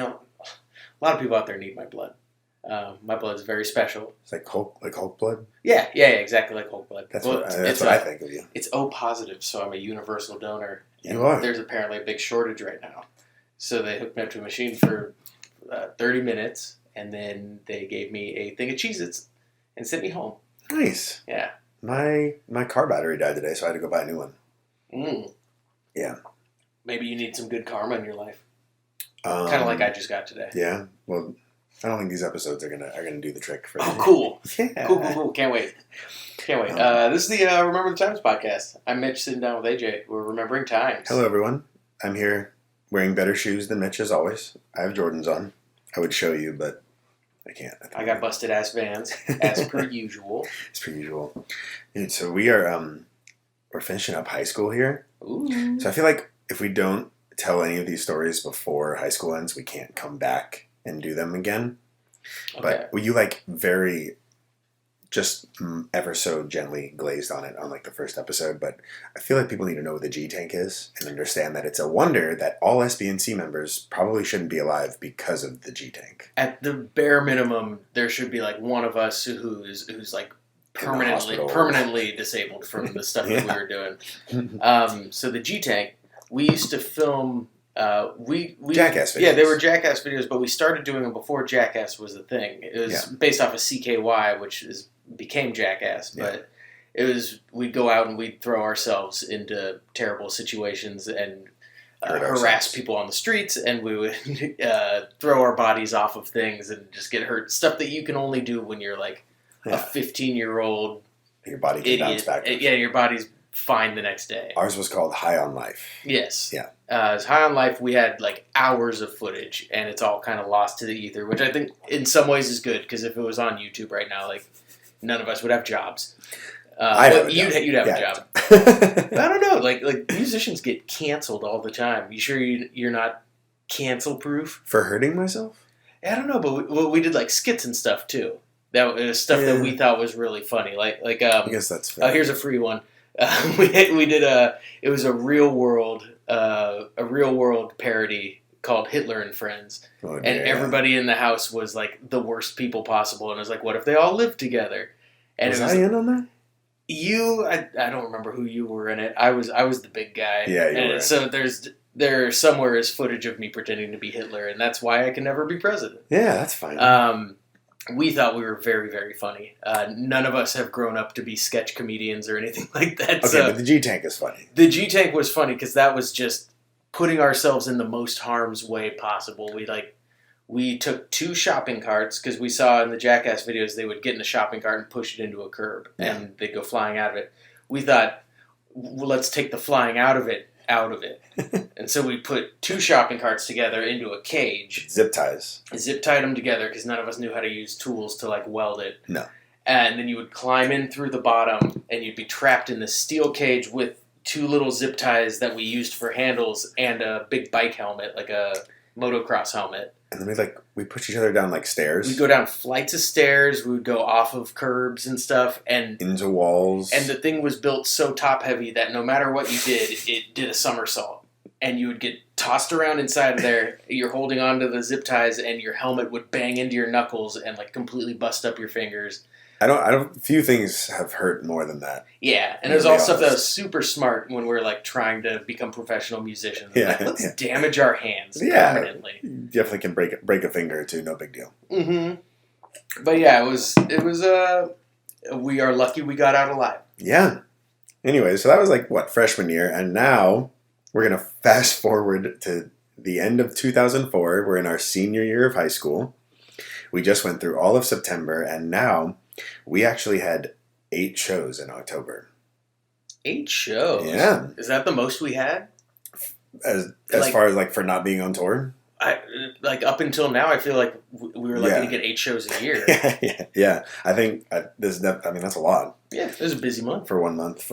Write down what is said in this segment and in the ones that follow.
a lot of people out there need my blood. My blood is very special. It's like Hulk blood? Yeah, exactly like Hulk blood. That's what I think of you. It's O positive, so I'm a universal donor. You are. There's apparently a big shortage right now. So they hooked me up to a machine for 30 minutes, and then they gave me a thing of Cheez-Its and sent me home. Nice. Yeah. My car battery died today, so I had to go buy a new one. Yeah. Maybe you need some good karma in your life. Kind of like I just got today. Yeah. Well, I don't think these episodes are gonna do the trick for. Oh, cool. Yeah. Cool. Can't wait. This is the Remember the Times podcast. I'm Mitch, sitting down with AJ. We're remembering times. Hello, everyone. I'm here wearing better shoes than Mitch, as always. I have Jordans on. I would show you, but I can't. I got busted ass Vans, as per usual. As per usual. Dude, so we're finishing up high school here. Ooh. So I feel like if we don't tell any of these stories before high school ends, we can't come back and do them again. Okay. But were you very just ever so gently glazed on it on the first episode? But I feel like people need to know what the G tank is and understand that it's a wonder that all SBNC members probably shouldn't be alive because of the G tank. At the bare minimum, there should be one of us who's permanently disabled from the stuff that we were doing. So the G tank, we used to film. We Jackass videos. Yeah, they were Jackass videos, but we started doing them before Jackass was a thing. It was based off of CKY, which became Jackass, but it was, we'd go out and we'd throw ourselves into terrible situations and harass people on the streets, and we would throw our bodies off of things and just get hurt. Stuff that you can only do when you're a 15-year-old your body can idiot. bounce back. Yeah, your body's fine the next day. Ours was called High on Life. Yes. Yeah. As High on Life, we had hours of footage, and it's all kind of lost to the ether, which I think in some ways is good, because if it was on YouTube right now, none of us would have jobs. You'd have a job. I don't know. Musicians get canceled all the time. You sure you're not cancel proof? For hurting myself? I don't know, but we did skits and stuff too. That was stuff that we thought was really funny. I guess that's fair. Here's a free one. We did it was a real world parody called Hitler and Friends, and everybody in the house was the worst people possible, and it was what if they all lived together? And was I in on that? I don't remember who you were in it. I was the big guy. Yeah, you were. So there somewhere is footage of me pretending to be Hitler, and that's why I can never be president. Yeah, that's fine. We thought we were very, very funny. None of us have grown up to be sketch comedians or anything like that. Okay, but the G tank is funny. The G tank was funny because that was just putting ourselves in the most harm's way possible. We took 2 shopping carts, because we saw in the Jackass videos they would get in a shopping cart and push it into a curb, and they'd go flying out of it. We thought, well, let's take the flying out of it. And so we put 2 shopping carts together into a cage. Zip tied them together because none of us knew how to use tools to weld it. No. And then you would climb in through the bottom, and you'd be trapped in this steel cage with 2 little zip ties that we used for handles and a big bike helmet, like a motocross helmet. And then we push each other down stairs. We'd go down flights of stairs. We would go off of curbs and stuff, and into walls. And the thing was built so top heavy that no matter what you did, it did a somersault, and you would get tossed around inside of there. You're holding onto the zip ties, and your helmet would bang into your knuckles and completely bust up your fingers. Few things have hurt more than that. Yeah, and it was all stuff that was super smart when we're trying to become professional musicians. Let's damage our hands permanently. You definitely can break a finger or two, no big deal. Mm-hmm. But yeah, it was we are lucky we got out alive. Yeah. Anyway, so that was freshman year, and now we're gonna fast forward to the end of 2004. We're in our senior year of high school. We just went through all of September, and now we actually had 8 shows in October. 8 shows? Yeah. Is that the most we had? As far as for not being on tour? Up until now, I feel like we were lucky to get 8 shows a year. Yeah. I think that's a lot. Yeah, it was a busy month. For 1 month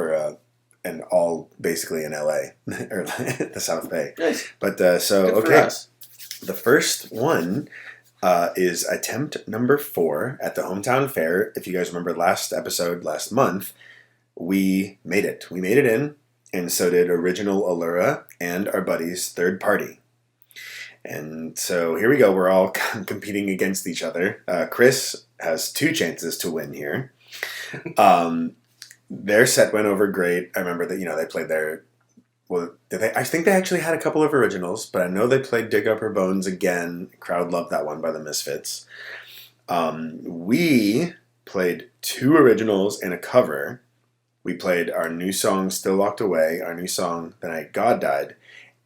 and all basically in LA or the South Bay. Nice. But Good for us. The first one is attempt number 4 at the hometown fair. If you guys remember last month, we made it. We made it in, and so did Original Allura and our buddies Third Party. And so here we go. We're all competing against each other. Chris has 2 chances to win here. Their set went over great. I remember that, they played their... Well, I think they actually had a couple of originals, but I know they played Dig Up Her Bones again. Crowd loved that one by the Misfits. We played 2 originals and a cover. We played our new song, Still Locked Away, our new song, The Night God Died,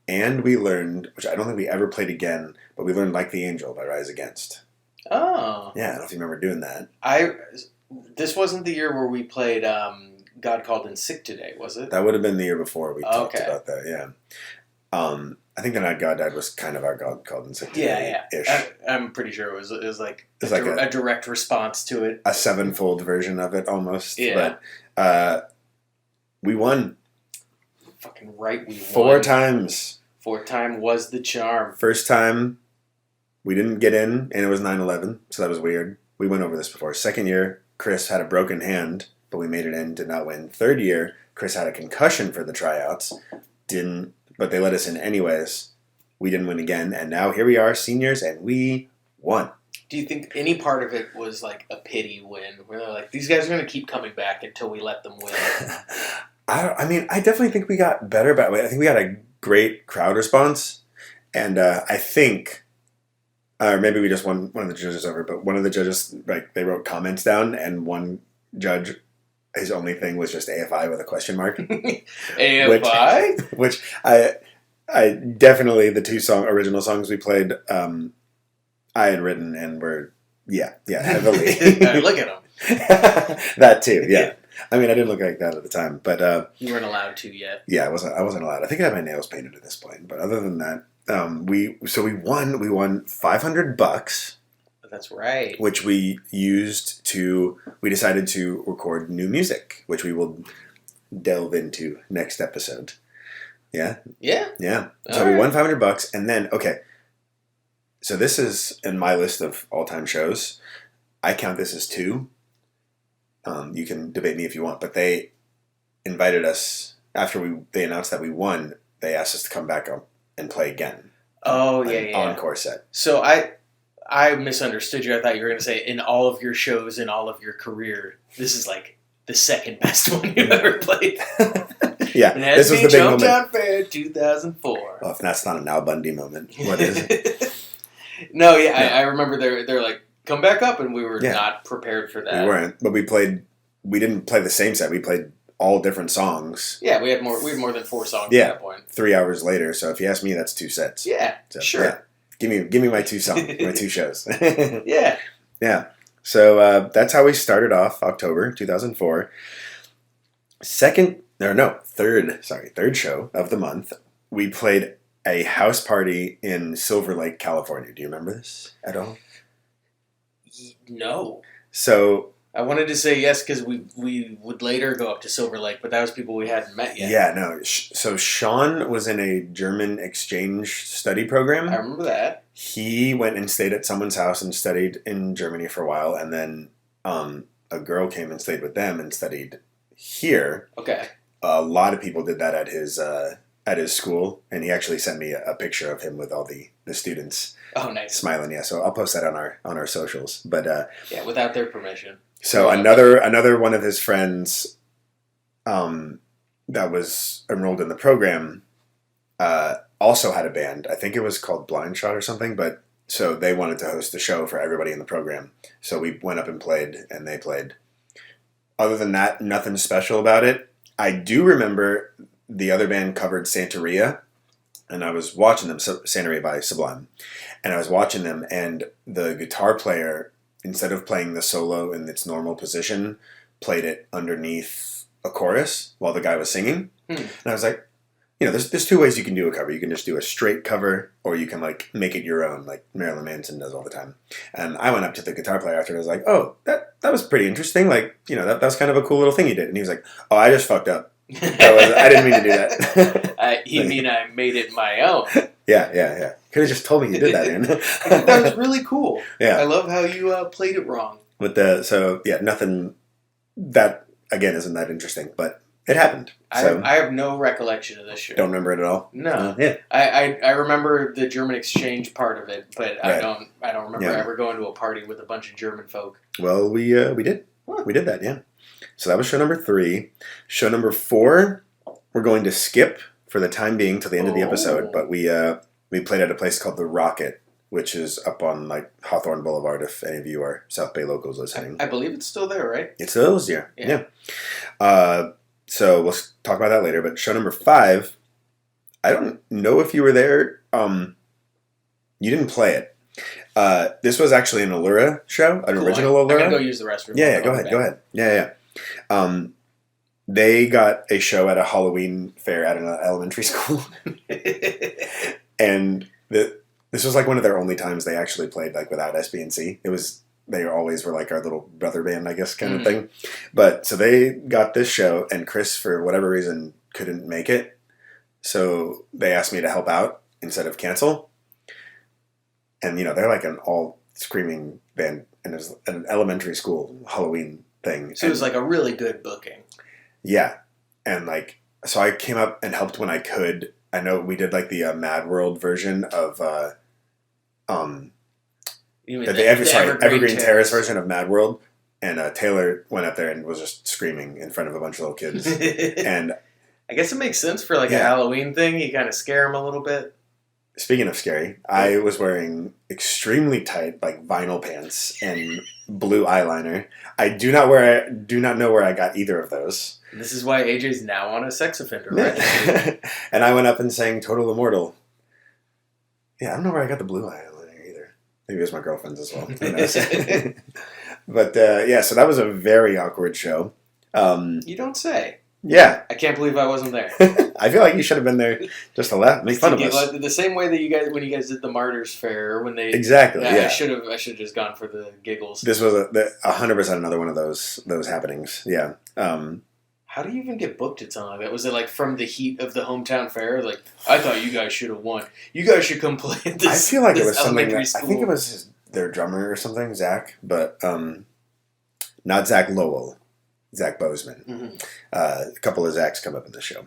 and we learned, which I don't think we ever played again, but we learned Like the Angel by Rise Against. Oh. Yeah, I don't know if you remember doing that. This wasn't the year where we played God Called In Sick Today, was it? That would have been the year before we talked about that, yeah. I think The Night God Died was kind of our God Called In Sick Today-ish. Yeah. I'm pretty sure it was like a direct response to it. A 7-fold version of it, almost. Yeah. But we won. Fucking right, we won. 4 times. 4th time was the charm. First time, we didn't get in, and it was 9/11, so that was weird. We went over this before. Second year, Chris had a broken hand, but we made it in, did not win. Third year, Chris had a concussion for the tryouts, but they let us in anyways. We didn't win again, and now here we are, seniors, and we won. Do you think any part of it was like a pity win? Where they're like, these guys are going to keep coming back until we let them win? I definitely think we got better, but I think we got a great crowd response, and I think, or maybe we just won one of the judges over, but one of the judges, they wrote comments down, and one judge, his only thing was just AFI with a question mark. AFI? Which I definitely, the 2 original songs we played, I had written and were, heavily. Look at them. That too, yeah. I mean, I didn't look like that at the time, but... you weren't allowed to yet. Yeah, I wasn't allowed. I think I had my nails painted at this point, but other than that, we won $500. That's right. Which we decided to record new music, which we will delve into next episode. Yeah? Yeah. Yeah. So we won $500, and then, okay, so this is in my list of all-time shows. I count this as 2. You can debate me if you want, but they invited us, after they announced that we won, they asked us to come back up and play again. Oh, yeah. Encore set. So I misunderstood you. I thought you were going to say, in all of your shows, in all of your career, this is like the second best one you've ever played. Yeah, this was the big moment. Jumptown Fair 2004. Well, if that's not an Al Bundy moment, what is it? No, yeah, no. I remember they're like, come back up, and we were not prepared for that. We weren't, but we didn't play the same set. We played all different songs. Yeah, we had more than 4 songs at that point. 3 hours later, so if you ask me, that's 2 sets. Yeah, so, sure. Yeah. Give me my 2 songs, my 2 shows. Yeah. Yeah. So that's how we started off October 2004. Third show of the month, we played a house party in Silver Lake, California. Do you remember this at all? No. So I wanted to say yes because we would later go up to Silver Lake, but that was people we hadn't met yet. Yeah, no. So Sean was in a German exchange study program. I remember that. He went and stayed at someone's house and studied in Germany for a while, and then a girl came and stayed with them and studied here. Okay. A lot of people did that at his school, and he actually sent me a picture of him with all the students. Oh, nice. Smiling, yeah. So I'll post that on our socials. But yeah, without their permission. So another one of his friends, that was enrolled in the program, also had a band. I think it was called Blind Shot or something. But so they wanted to host a show for everybody in the program. So we went up and played, and they played. Other than that, nothing special about it. I do remember the other band covered Santeria, and I was watching them, Santeria by Sublime, and I was watching them, and the guitar player, instead of playing the solo in its normal position, played it underneath a chorus while the guy was singing. And I was like, there's 2 ways you can do a cover. You can just do a straight cover, or you can make it your own, like Marilyn Manson does all the time. And I went up to the guitar player after, and I was like, oh, that was pretty interesting. Like, that was kind of a cool little thing you did. And he was like, oh, I just fucked up. I didn't mean to do that. I made it my own. Yeah. Could have just told me you did that, man. That was really cool. Yeah. I love how you played it wrong. Nothing that, again, isn't that interesting. But It happened. So I have no recollection of this show. Don't remember it at all? No. Yeah. I remember the German exchange part of it, but Right. I don't remember ever going to a party with a bunch of German folk. Well, we did. Huh. We did that, yeah. So that was show number 3. Show number 4, we're going to skip for the time being till the end of the episode, but we played at a place called The Rocket, which is up on like Hawthorne Boulevard, if any of you are South Bay locals listening. I believe it's still there, right? It still is, yeah. So we'll talk about that later, but show number 5, I don't know if you were there. You didn't play it. This was actually an Allura show, an original Allura. I can go use the restroom. Yeah, go ahead. Yeah. They got a show at a Halloween fair at an elementary school. And this was like one of their only times they actually played like without SB&C. They always were like our little brother band, I guess, kind of thing. But so they got this show, and Chris, for whatever reason, couldn't make it. So they asked me to help out instead of cancel. And, they're like an all screaming band, and it was an elementary school Halloween thing. So it was like a really good booking. Yeah. And so I came up and helped when I could. I know we did like the Mad World version of, You mean the Evergreen Terrace version of Mad World. And Taylor went up there and was just screaming in front of a bunch of little kids. And I guess it makes sense for like a Halloween thing. You kind of scare them a little bit. Speaking of scary, I was wearing extremely tight like vinyl pants and blue eyeliner. I do not know where I got either of those. This is why AJ's now on a sex offender register. And I went up and sang Total Immortal. Yeah, I don't know where I got the blue eyeliner either. Maybe it was my girlfriend's as well. Who knows? But so that was a very awkward show. You don't say. Yeah. I can't believe I wasn't there. I feel like you should have been there just to make fun of us. The same way that when you guys did the Martyrs Fair, when they exactly. I should have just gone for the giggles. This was 100% another one of those happenings. Yeah. How do you even get booked at something like that? Was it like from the heat of the hometown fair? Like, I thought you guys should have won. You guys should come play at this. I feel like it was something. I school. think it was their drummer or something, Zach, but not Zach Lowell, Zach Bozeman. Mm-hmm. A couple of Zachs come up in the show.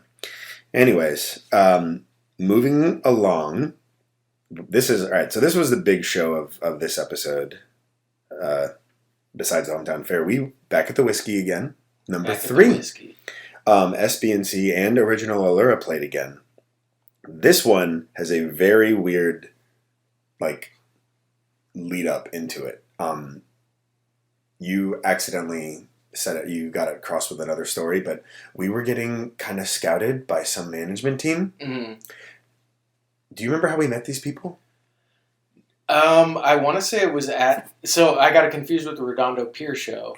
Anyways, moving along. This is all right. So this was the big show of this episode. Besides the hometown fair, we back at the Whiskey again. Number 3. SB&C and original Allura played again. This one has a very weird, lead up into it. You accidentally said it. You got it crossed with another story, but we were getting kind of scouted by some management team. Mm-hmm. Do you remember how we met these people? I want to say it was so I got it confused with the Redondo Pier show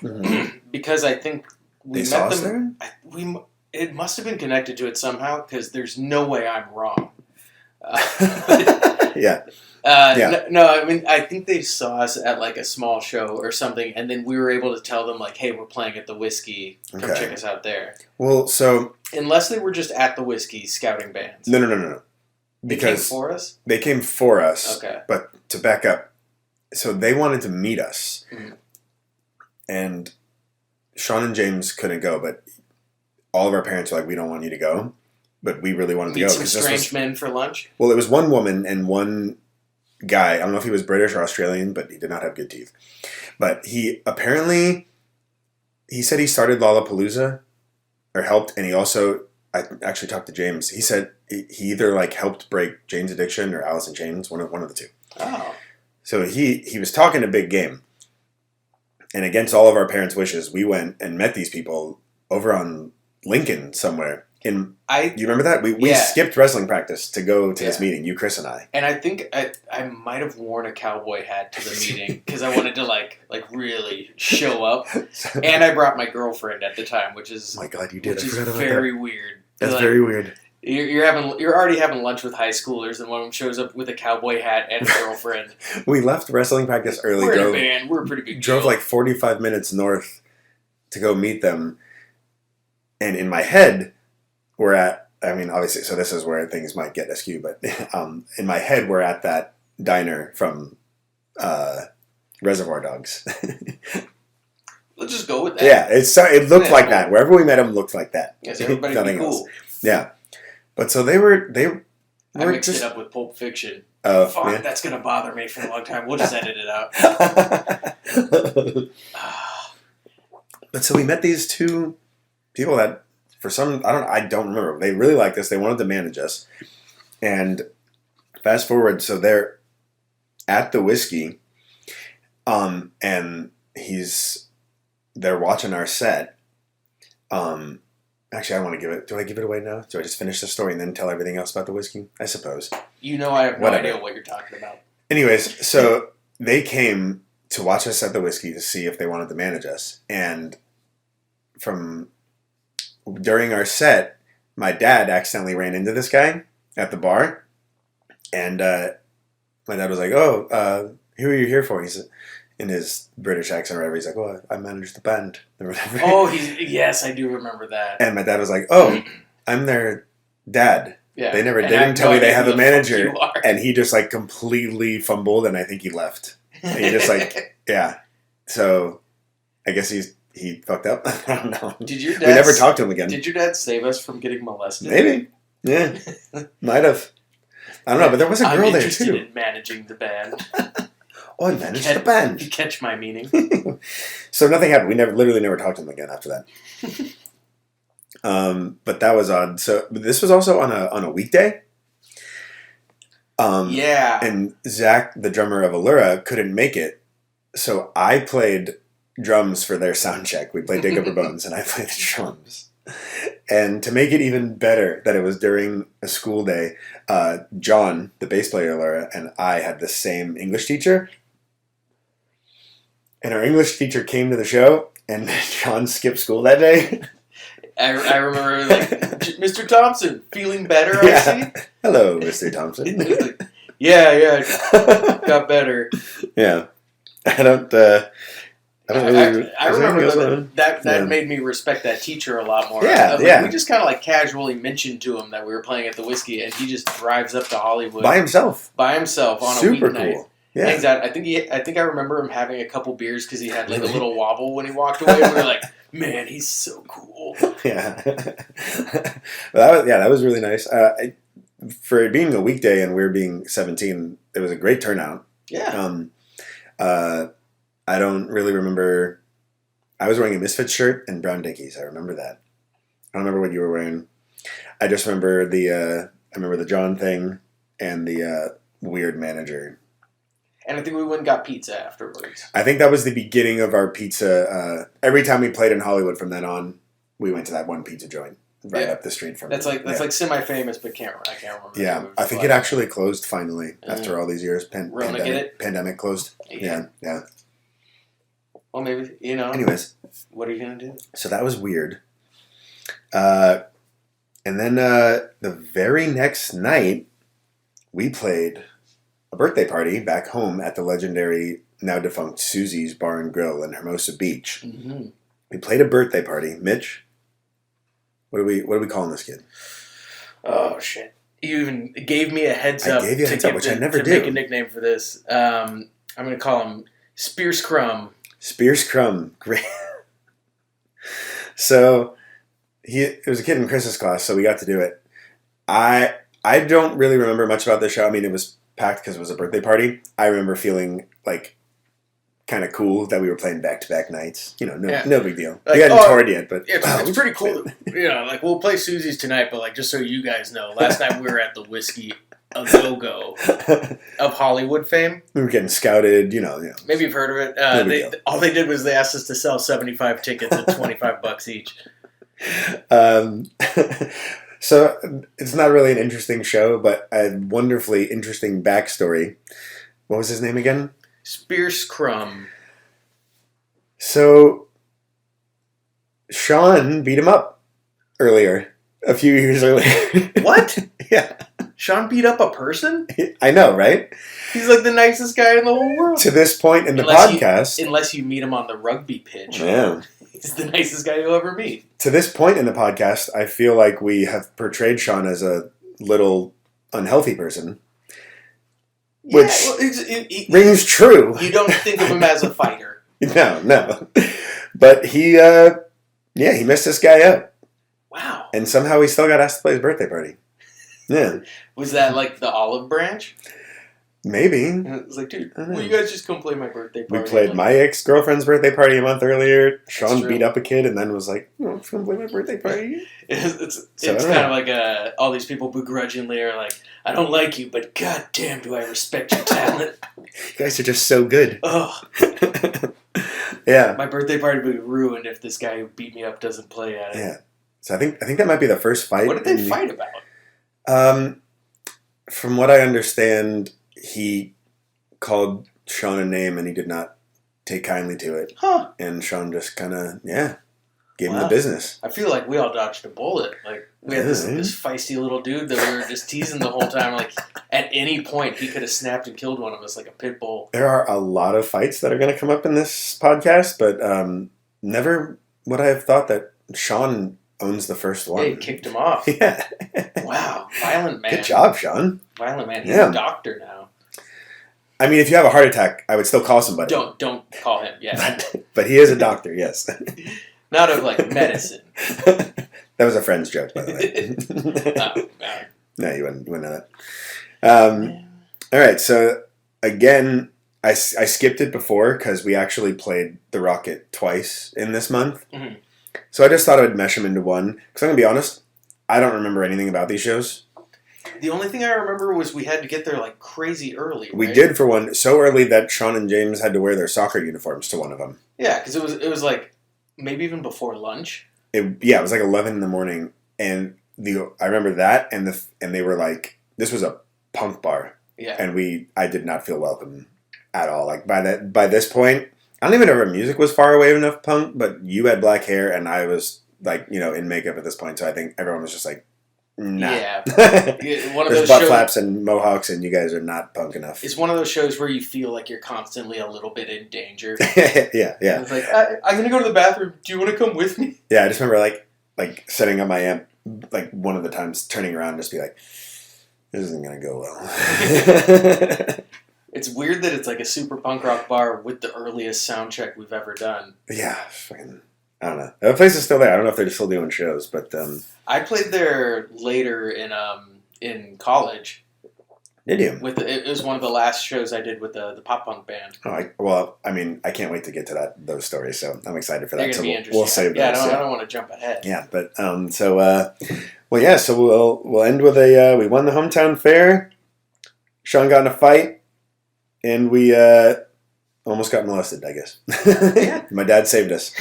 because I think we met them. It must have been connected to it somehow because there's no way I'm wrong. Yeah. No, I mean, I think they saw us at like a small show or something, and then we were able to tell them like, "Hey, we're playing at the Whiskey. Come check us out there." Well, so unless they were just at the Whiskey scouting bands. No. Because they came for us? They came for us. Okay. But to back up, so they wanted to meet us. Mm-hmm. And Sean and James couldn't go, but all of our parents were like, we don't want you to go. But we really wanted to go. Meet some strange men for lunch? Well, it was one woman and one guy. I don't know if he was British or Australian, but he did not have good teeth. But he said he started Lollapalooza or helped, and he also... I actually talked to James. He said he either helped break Jane's addiction or Alice in Chains, one of the two. Oh. So he was talking a big game. And against all of our parents' wishes, we went and met these people over on Lincoln somewhere. You remember that? We skipped wrestling practice to go to this meeting, you, Chris, and I. And I think I might have worn a cowboy hat to the meeting because I wanted to really show up. And I brought my girlfriend at the time, which is oh my God, you did. Which is very weird. That's very weird. You're already having lunch with high schoolers, and one of them shows up with a cowboy hat and a girlfriend. We left wrestling practice early. We're in a band. We're a pretty big deal. Drove 45 minutes north to go meet them, and in my head, we're at. I mean, obviously, so this is where things might get askew, but in my head, we're at that diner from Reservoir Dogs. just go with that. Yeah, it looked like that. Wherever we met him, looked like that. Yes, everybody be cool. Else. Yeah, but so they were. I mixed it up with Pulp Fiction. Fuck, yeah. That's gonna bother me for a long time. We'll just edit it out. But so we met these two people that, for some, I don't remember. They really liked us. They wanted to manage us, and fast forward, so they're at the whiskey, and they're watching our set. Actually, I want to give it. Do I give it away now? Do I just finish the story and then tell everything else about the whiskey? I suppose. I have no idea what you're talking about. Anyways, so they came to watch us at the whiskey to see if they wanted to manage us. And during our set, my dad accidentally ran into this guy at the bar. And my dad was like, "Oh, who are you here for?" He said, in his British accent or whatever, he's like, "Oh, I managed the band," or whatever. Oh, yes, I do remember that. And my dad was like, "Oh, I'm their dad." Yeah. They didn't tell me they have a manager. And he just like completely fumbled, and I think he left. And he just like, yeah. So I guess he fucked up. I don't know. We never talked to him again. Did your dad save us from getting molested? Maybe. Yeah. Might have. I don't know, but there was a girl there too. I'm interested in managing the band. Oh, I managed the band. You catch my meaning. So nothing happened. We literally never talked to him again after that. But that was odd. So this was also on a weekday. Yeah. And Zach, the drummer of Allura, couldn't make it. So I played drums for their sound check. We played Dig Up Your Bones, and I played the drums. And to make it even better that it was during a school day, John, the bass player of Allura, and I had the same English teacher. And our English teacher came to the show, and John skipped school that day. I remember, like, Mr. Thompson, feeling better, I see? Hello, Mr. Thompson. Yeah, got better. Yeah. I remember that made me respect that teacher a lot more. Yeah, We just kind of like casually mentioned to him that we were playing at the Whiskey, and he just drives up to Hollywood by himself on a weeknight. Super cool. Yeah. Hangs out. I think I remember him having a couple beers because he had like a little wobble when he walked away. And we were like, man, he's so cool. Yeah. That was really nice. For it being a weekday and we're being 17, it was a great turnout. Yeah. I don't really remember. I was wearing a Misfits shirt and brown Dickies. I remember that. I don't remember what you were wearing. I just remember the John thing and the weird manager. And I think we went and got pizza afterwards. I think that was the beginning of our pizza. Every time we played in Hollywood from then on, we went to that one pizza joint up the street from. That's like semi-famous, but I can't remember. Yeah, I think it actually closed finally after all these years. Pandemic closed. Yeah. Well, maybe Anyways, what are you gonna do? So that was weird. And then the very next night, we played a birthday party back home at the legendary, now defunct Susie's Bar and Grill in Hermosa Beach. Mm-hmm. We played a birthday party. Mitch, what are we calling this kid? Oh shit! You even gave me a heads up. I gave you a heads up, which I never do. Make a nickname for this. I'm going to call him Spears Crumb. Spears Crumb, great. So it was a kid in Chris's class, so we got to do it. I don't really remember much about the show. I mean, it was packed because it was a birthday party. I remember feeling like kind of cool that we were playing back-to-back nights. No big deal. We hadn't toured yet, but it's pretty cool. Like we'll play Susie's tonight, but like just so you guys know, last night we were at the Whisky-A-Go-Go of Hollywood fame. We were getting scouted. Maybe you've heard of it. All they did was they asked us to sell 75 tickets at $25 each. So it's not really an interesting show, but a wonderfully interesting backstory. What was his name again? Spears Crumb. So Sean beat him up earlier, a few years earlier. What? Yeah. Sean beat up a person? I know, right? He's like the nicest guy in the whole world. To this point in the podcast. Unless you meet him on the rugby pitch. Yeah. He's the nicest guy you'll ever meet. To this point in the podcast, I feel like we have portrayed Sean as a little unhealthy person. Which rings true. You don't think of him as a fighter. No. But he missed this guy out. Wow. And somehow he still got asked to play his birthday party. Yeah. Was that like the olive branch? Maybe. And it was like, dude, will you guys just come play my birthday party? We played my ex-girlfriend's birthday party a month earlier. Sean true. beat up a kid and then was like, let's come play my birthday party. It's kind of like all these people begrudgingly are like, I don't like you, but goddamn do I respect your talent. You guys are just so good. Ugh. Yeah. My birthday party would be ruined if this guy who beat me up doesn't play at it. Yeah. So I think that might be the first fight. What did they fight about? From what I understand, he called Sean a name and he did not take kindly to it. Huh. And Sean just kind of, gave him the business. I feel like we all dodged a bullet. Like, we had this feisty little dude that we were just teasing the whole time. Like, at any point, he could have snapped and killed one of us like a pit bull. There are a lot of fights that are going to come up in this podcast, but never would I have thought that Sean owns the first one. Yeah, he kicked him off. Yeah. Wow. Violent man. Good job, Sean. Violent man. He's a doctor now. I mean, if you have a heart attack, I would still call somebody. Don't call him, yeah. But he is a doctor, yes. Not of, like, medicine. That was a friend's joke, by the way. No, you wouldn't know that. All right, so, again, I skipped it before because we actually played The Rocket twice in this month. Mm-hmm. So I just thought I would mesh them into one. Because I'm going to be honest, I don't remember anything about these shows. The only thing I remember was we had to get there like crazy early. Right? We did for one, so early that Sean and James had to wear their soccer uniforms to one of them. Yeah, because it was like maybe even before lunch. It was like 11 in the morning, and I remember that, and they were like, this was a punk bar. Yeah, and I did not feel welcome at all. Like by this point, I don't even know if our music was far away enough punk, but you had black hair and I was like, in makeup at this point, so I think everyone was just like, nah. Yeah. One of There's butt flaps and mohawks, and you guys are not punk enough. It's one of those shows where you feel like you're constantly a little bit in danger. Yeah. It's like, I'm going to go to the bathroom. Do you want to come with me? Yeah, I just remember like setting up my amp, like one of the times turning around and just be like, this isn't going to go well. It's weird that it's like a super punk rock bar with the earliest sound check we've ever done. Yeah, fucking, I don't know. The place is still there. I don't know if they're still doing shows, but I played there later in college. Did you? It was one of the last shows I did with the pop punk band. Oh, I can't wait to get to those stories. So I'm excited for that. So we'll save those. Yeah, I don't want to jump ahead. Yeah, but so we'll end with we won the hometown fair. Sean got in a fight. And we almost got molested, I guess. Yeah. My dad saved us.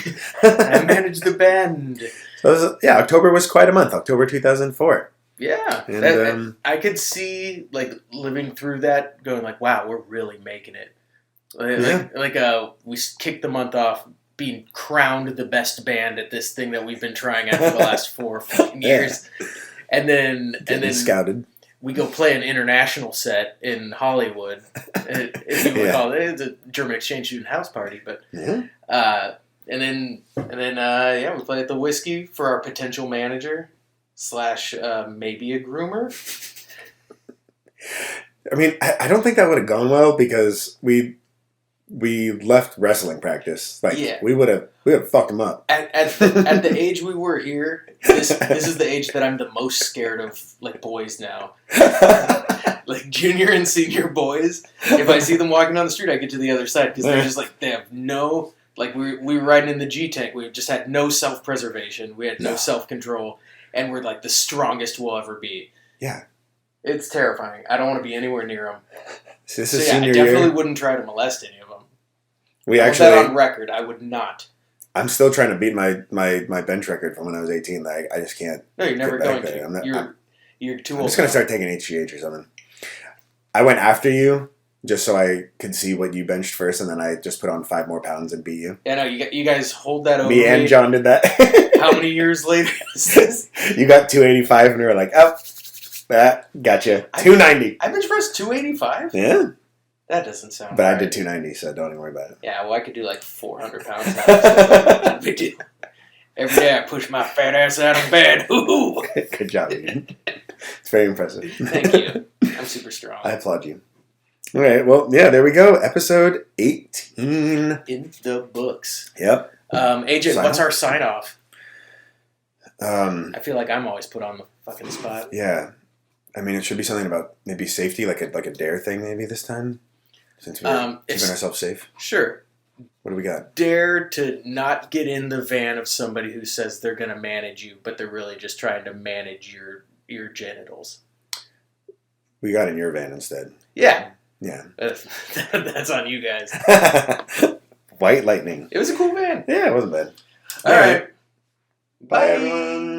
I managed the band. So October was quite a month. October 2004. Yeah. And I could see, like, living through that, going like, wow, we're really making it. We kicked the month off being crowned the best band at this thing that we've been trying out for the last 4 years. Yeah. And then scouted. We go play an international set in Hollywood, if you recall. It's a German exchange student house party, but and then we play at the Whiskey for our potential manager / maybe a groomer. I mean, I don't think that would have gone well because we left wrestling practice. We would have fucked him up. At the age we were here, this is the age that I'm the most scared of, like, boys now. Like junior and senior boys. If I see them walking down the street, I get to the other side because they're just like, they have no, like, we were riding in the G-Tank. We just had no self-preservation. We had no self-control, and we're like the strongest we'll ever be. Yeah. It's terrifying. I don't want to be anywhere near them. So this is senior year. I definitely year. Wouldn't try to molest any of them. I put that on record. I would not. I'm still trying to beat my bench record from when I was 18. I just can't. No, you're never going to. You're too old. I'm just going to start taking HGH or something. I went after you just so I could see what you benched first, and then I just put on 5 more pounds and beat you. Yeah, no, you guys hold that over me. And John did that. How many years later is this? You got 285, and we were like, gotcha. 290. I bench pressed 285? Yeah. That doesn't sound But right. I did 290, so don't even worry about it. Yeah, well, I could do like 400 pounds now. Big deal. Every day I push my fat ass out of bed. Ooh. Good job, Ian. It's very impressive. Thank you. I'm super strong. I applaud you. All right. Well, yeah, there we go. Episode 18. In the books. Yep. AJ, what's our sign off? I feel like I'm always put on the fucking spot. Yeah. I mean, it should be something about maybe safety, like a dare thing maybe this time, since we're keeping ourselves safe. Sure. What do we got? Dare to not get in the van of somebody who says they're going to manage you, but they're really just trying to manage your genitals. We got in your van instead. Yeah. Yeah. That's on you guys. White Lightning. It was a cool van. Yeah, it wasn't bad. All right. Bye, everyone.